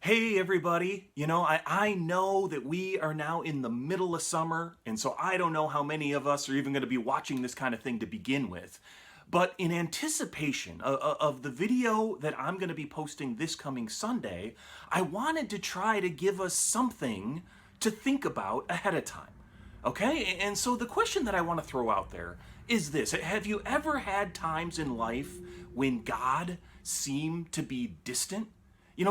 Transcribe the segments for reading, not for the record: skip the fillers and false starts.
Hey everybody, I know that we are now in the middle of summer, and so I don't know how many of us are even going to be watching this kind of thing to begin with. But in anticipation of the video that I'm going to be posting this coming Sunday, I wanted to try to give us something to think about ahead of time. Okay, and so the question that I want to throw out there is this. Have you ever had times in life when God seemed to be distant?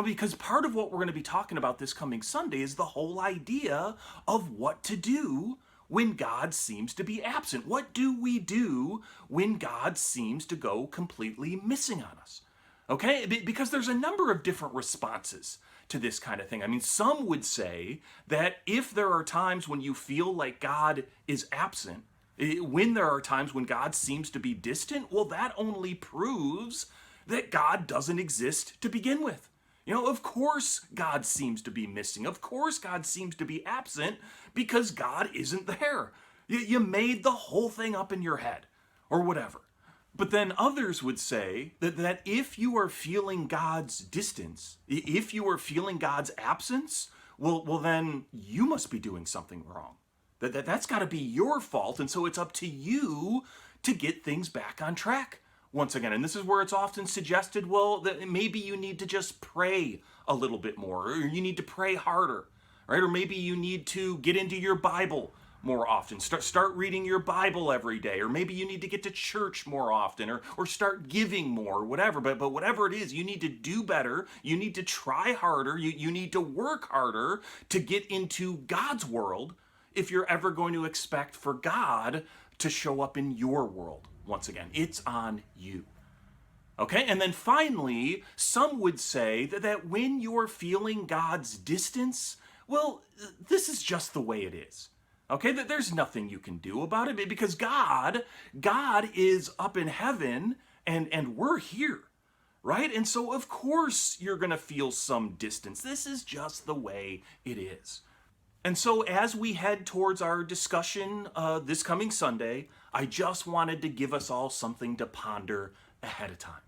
Because part of what we're going to be talking about this coming Sunday is the whole idea of what to do when God seems to be absent. What do we do when God seems to go completely missing on us? Okay, because there's a number of different responses to this kind of thing. I mean, some would say that if there are times when you feel like God is absent, when there are times when God seems to be distant, well, that only proves that God doesn't exist to begin with. Of course God seems to be missing. Of course God seems to be absent because God isn't there. You made the whole thing up in your head or whatever. But then others would say that if you are feeling God's distance, if you are feeling God's absence, well then you must be doing something wrong. That's got to be your fault, and so it's up to you to get things back on track once again. And this is where it's often suggested, well, that maybe you need to just pray a little bit more, or you need to pray harder, right? Or maybe you need to get into your Bible more often. Start reading your Bible every day, or maybe you need to get to church more often, or start giving more, or whatever. But whatever it is, you need to do better. You need to try harder. You need to work harder to get into God's world if you're ever going to expect for God to show up in your world. Once again, it's on you. Okay, and then finally, some would say that when you're feeling God's distance, well, this is just the way it is. Okay, that there's nothing you can do about it because God is up in heaven and we're here, right? And so of course you're going to feel some distance. This is just the way it is. And so as we head towards our discussion this coming Sunday, I just wanted to give us all something to ponder ahead of time.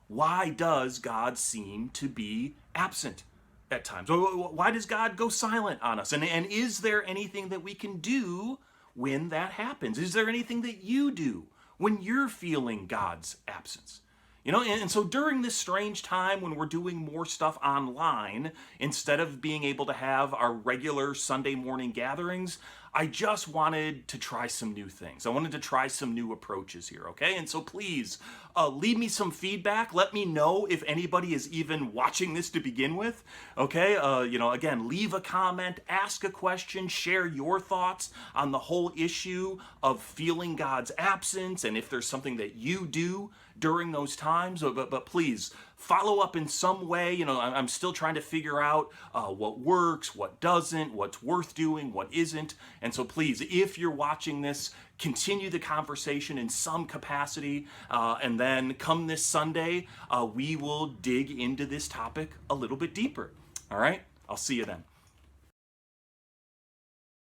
Why does God seem to be absent at times? Why does God go silent on us? And is there anything that we can do when that happens? Is there anything that you do when you're feeling God's absence? And so during this strange time when we're doing more stuff online, instead of being able to have our regular Sunday morning gatherings, I just wanted to try some new things. I wanted to try some new approaches here, okay? And so please, leave me some feedback. Let me know if anybody is even watching this to begin with, okay? Again, leave a comment, ask a question, share your thoughts on the whole issue of feeling God's absence, and if there's something that you do during those times. But please, follow up in some way. I'm still trying to figure out what works, what doesn't, what's worth doing, what isn't. And so please, if you're watching this, continue the conversation in some capacity. And then come this Sunday, we will dig into this topic a little bit deeper. All right? I'll see you then.